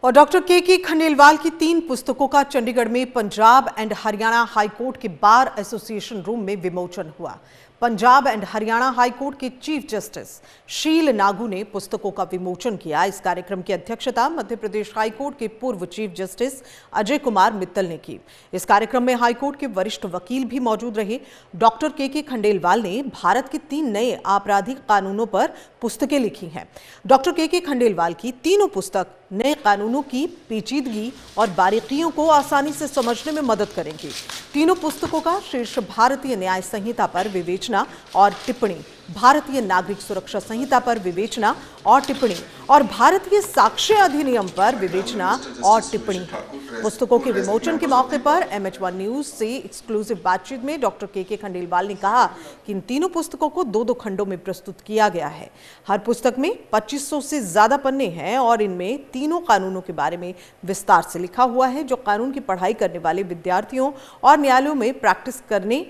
और डॉक्टर के खंडेलवाल की 3 पुस्तकों का चंडीगढ़ में पंजाब एंड हरियाणा हाईकोर्ट के बार एसोसिएशन रूम में विमोचन हुआ। पंजाब एंड हरियाणा हाईकोर्ट के चीफ जस्टिस शील नागू ने पुस्तकों का विमोचन किया। इस कार्यक्रम की अध्यक्षता मध्य प्रदेश हाईकोर्ट के पूर्व चीफ जस्टिस अजय कुमार मित्तल ने की। इस कार्यक्रम में हाईकोर्ट के वरिष्ठ वकील भी मौजूद रहे। डॉक्टर के खंडेलवाल ने भारत के 3 नए आपराधिक कानूनों पर पुस्तकें लिखी हैं। डॉक्टर के खंडेलवाल की तीनों पुस्तक नए कानूनों की पेचीदगी और बारीकियों को आसानी से समझने में मदद करेंगी। तीनों पुस्तकों का शीर्ष भारतीय न्याय संहिता पर विवेचना और टिप्पणी, भारतीय नागरिक सुरक्षा संहिता पर विवेचना और टिप्पणी और भारतीय साक्ष्य अधिनियम पर विवेचना और टिप्पणी है। पुस्तकों के विमोचन के मौके पर MH1 न्यूज से एक्सक्लूसिव बातचीत में डॉक्टर के खंडेलवाल ने कहा कि इन तीनों पुस्तकों को 2-2 खंडों में प्रस्तुत किया गया है। हर पुस्तक में 2500 से ज्यादा पन्ने हैं और इनमें तीनों कानूनों के बारे में विस्तार से लिखा हुआ है, जो कानून की पढ़ाई करने वाले विद्यार्थियों और न्यायालयों में प्रैक्टिस करने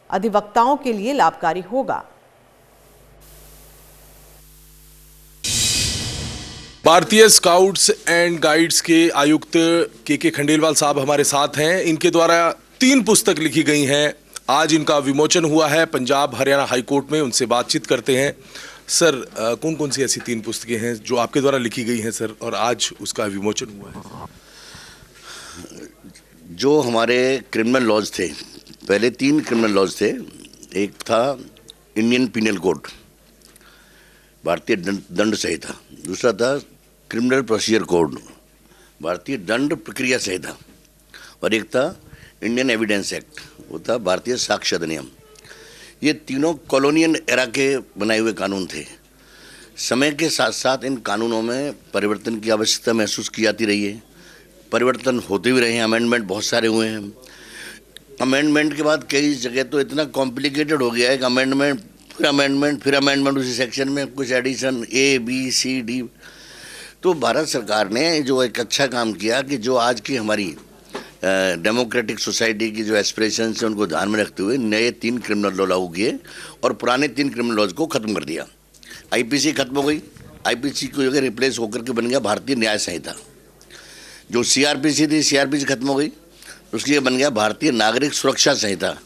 अधिवक्ताओं के लिए लाभकारी होगा। भारतीय स्काउट्स एंड गाइड्स के आयुक्त के खंडेलवाल साहब हमारे साथ हैं। इनके द्वारा 3 पुस्तक लिखी गई हैं। आज इनका विमोचन हुआ है पंजाब हरियाणा हाई कोर्ट में। उनसे बातचीत करते हैं। सर, कौन कौन सी ऐसी 3 पुस्तकें हैं जो आपके द्वारा लिखी गई हैं सर, और आज उसका विमोचन हुआ है? जो हमारे क्रिमिनल लॉज थे, पहले 3 क्रिमिनल लॉज थे। एक था इंडियन पीनल कोड, भारतीय दंड संहिता। दूसरा था क्रिमिनल प्रोसीजर कोड, भारतीय दंड प्रक्रिया संहिता। और एक था इंडियन एविडेंस एक्ट, वो था भारतीय साक्ष्य अधिनियम। ये तीनों कॉलोनियल एरा के बनाए हुए कानून थे। समय के साथ साथ इन कानूनों में परिवर्तन की आवश्यकता महसूस की जाती रही है। परिवर्तन होते भी रहे हैं, अमेंडमेंट बहुत सारे हुए हैं। अमेंडमेंट के बाद कई जगह तो इतना कॉम्प्लिकेटेड हो गया है कि अमेंडमेंट फिर अमेंडमेंट उसी सेक्शन में कुछ addition A B C D। तो भारत सरकार ने जो एक अच्छा काम किया कि जो आज की हमारी डेमोक्रेटिक सोसाइटी की जो एस्पिरेशंस है उनको ध्यान में रखते हुए नए 3 क्रिमिनल लॉ लागू किए और पुराने 3 क्रिमिनल लॉज को ख़त्म कर दिया। IPC खत्म हो गई। IPC की जगह रिप्लेस होकर के बन गया भारतीय न्याय संहिता। जो CRPC थी, CRPC खत्म हो गई, उसके लिए बन गया भारतीय नागरिक सुरक्षा संहिता।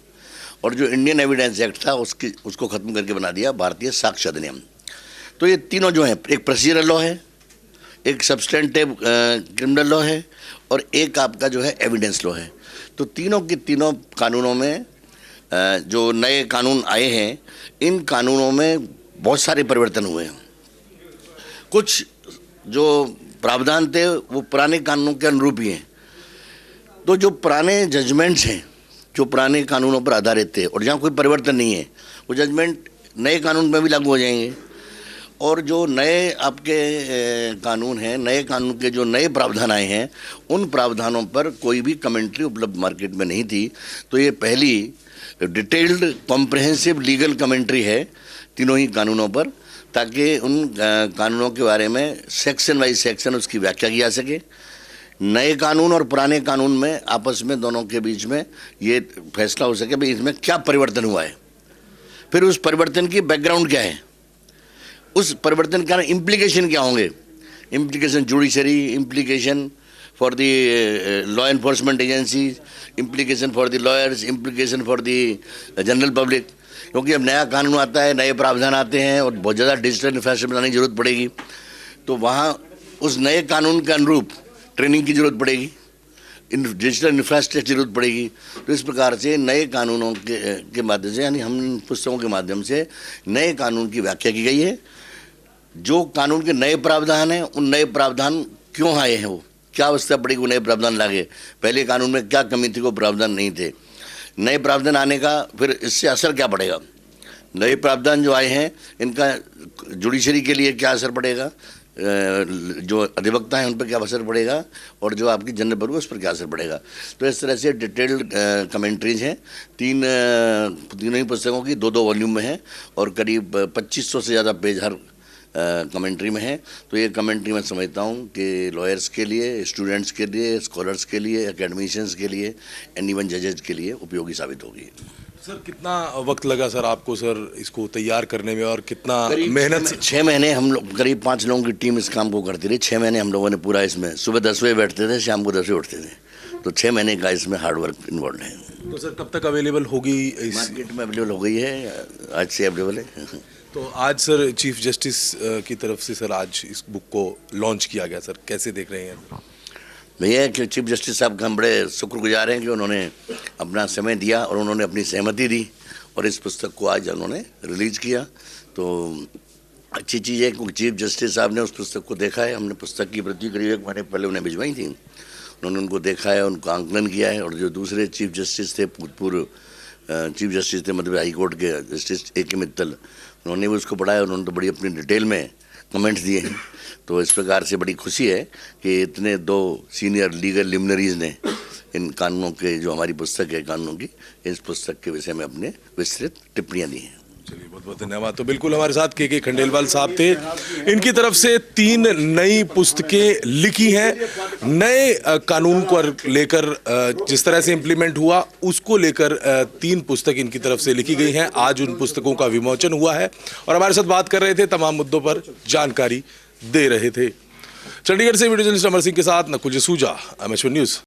और जो इंडियन एविडेंस एक्ट था उसको ख़त्म करके बना दिया भारतीय साक्ष्य अधिनियम। तो ये तीनों जो हैं, एक प्रोसीजरल लॉ है, एक सब्सटेंटिव क्रिमिनल लॉ है और एक आपका जो है एविडेंस लॉ है। तो तीनों के तीनों कानूनों में जो नए कानून आए हैं, इन कानूनों में बहुत सारे परिवर्तन हुए हैं। कुछ जो प्रावधान थे वो पुराने कानूनों के अनुरूप ही हैं। तो जो पुराने जजमेंट्स हैं, जो पुराने कानूनों पर आधारित थे और जहाँ कोई परिवर्तन नहीं है, वो जजमेंट नए कानून में भी लागू हो जाएंगे। और जो नए आपके कानून हैं, नए कानून के जो नए प्रावधान आए हैं, उन प्रावधानों पर कोई भी कमेंट्री उपलब्ध मार्केट में नहीं थी। तो ये पहली डिटेल्ड कॉम्प्रिहेंसिव लीगल कमेंट्री है तीनों ही कानूनों पर, ताकि उन कानूनों के बारे में सेक्शन वाइज सेक्शन उसकी व्याख्या की जा सके। नए कानून और पुराने कानून में आपस में दोनों के बीच में ये फैसला हो सके भाई इसमें क्या परिवर्तन हुआ है, फिर उस परिवर्तन की बैकग्राउंड क्या है, उस परिवर्तन के इम्प्लीकेशन क्या होंगे। Implication judiciary, implication for the law enforcement agency, implication for the lawyers, implication for the general public. क्योंकि अब नया कानून आता है, नए प्रावधान आते हैं और बहुत ज़्यादा डिजिटल इंफ्रास्ट्रक्चर बनाने की जरूरत पड़ेगी। तो वहाँ उस नए कानून के अनुरूप ट्रेनिंग की जरूरत पड़ेगी, डिजिटल इंफ्रास्ट्रक्चर की जरूरत पड़ेगी। तो इस प्रकार से नए कानूनों के माध्यम से, यानी हम पुस्तकों के माध्यम से नए कानून की व्याख्या की गई है। जो कानून के नए प्रावधान हैं, उन नए प्रावधान क्यों आए हैं, वो क्या अवस्था पड़ी, वो नए प्रावधान लागे, पहले कानून में क्या कमी थी, वो प्रावधान नहीं थे। नए प्रावधान आने का फिर इससे असर क्या पड़ेगा, नए प्रावधान जो आए हैं इनका जुडिशरी के लिए क्या असर पड़ेगा, जो अधिवक्ता हैं उन पर क्या असर पड़ेगा, और जो आपकी जनरल पब्लिक उस पर क्या असर पड़ेगा। तो इस तरह से डिटेल्ड कमेंट्रीज हैं। तीनों ही पुस्तकों की 2-2 वॉल्यूम में है और करीब 2500 से ज़्यादा पेज हर कमेंट्री में है। तो ये कमेंट्री मैं समझता हूँ कि लॉयर्स के लिए, स्टूडेंट्स के लिए, स्कॉलर्स के लिए, एकेडमिशियंस के लिए एंड इवन जजेज के लिए उपयोगी साबित होगी। सर कितना वक्त लगा सर आपको सर इसको तैयार करने में और कितना करीब मेहनत से? 6 महीने हम लोग, करीब 5 लोगों की टीम इस काम को करती रही। 6 महीने हम लोगों ने पूरा इसमें, सुबह 10 बजे बैठते थे, शाम को 10 बजे उठते थे, तो 6 महीने का इसमें हार्ड वर्क इन्वॉल्व है। तो सर कब तक अवेलेबल होगी इस? मार्केट में अवेलेबल हो गई है, आज से अवेलेबल है। तो आज सर चीफ जस्टिस की तरफ से सर आज इस बुक को लॉन्च किया गया सर, कैसे देख रहे हैं? भैया कि चीफ जस्टिस साहब का हम बड़े शुक्रगुजार हैं कि उन्होंने अपना समय दिया और उन्होंने अपनी सहमति दी और इस पुस्तक को आज उन्होंने रिलीज किया। तो अच्छी चीज़ है क्योंकि चीफ जस्टिस साहब ने उस पुस्तक को देखा है। हमने पुस्तक की प्रति करीब 1 महीने पहले उन्हें भिजवाई थी, उन्होंने उनको देखा है, उनको आंकलन किया है। और जो दूसरे चीफ जस्टिस थे, पूर्व चीफ जस्टिस थे मध्य हाई कोर्ट के जस्टिस A.K. मित्तल, उन्होंने भी उसको पढ़ाया, उन्होंने तो बड़ी अपनी डिटेल में कमेंट्स दिए हैं। तो इस प्रकार से बड़ी खुशी है कि इतने 2 सीनियर लीगल लिमिनरीज ने इन कानूनों के, जो हमारी पुस्तक है कानूनों की, इस पुस्तक के विषय में अपने विस्तृत टिप्पणियाँ दी हैं। चलिए बहुत बहुत धन्यवाद। तो बिल्कुल हमारे साथ के खंडेलवाल साहब थे, इनकी तरफ से 3 नई पुस्तकें लिखी हैं। नए कानून को लेकर जिस तरह से इम्प्लीमेंट हुआ उसको लेकर 3 पुस्तक इनकी तरफ से लिखी गई हैं। आज उन पुस्तकों का विमोचन हुआ है और हमारे साथ बात कर रहे थे, तमाम मुद्दों पर जानकारी दे रहे थे। चंडीगढ़ से वीडियो जर्नलिस्ट अमर सिंह के साथ नकुल जसूजा, एमएच न्यूज़।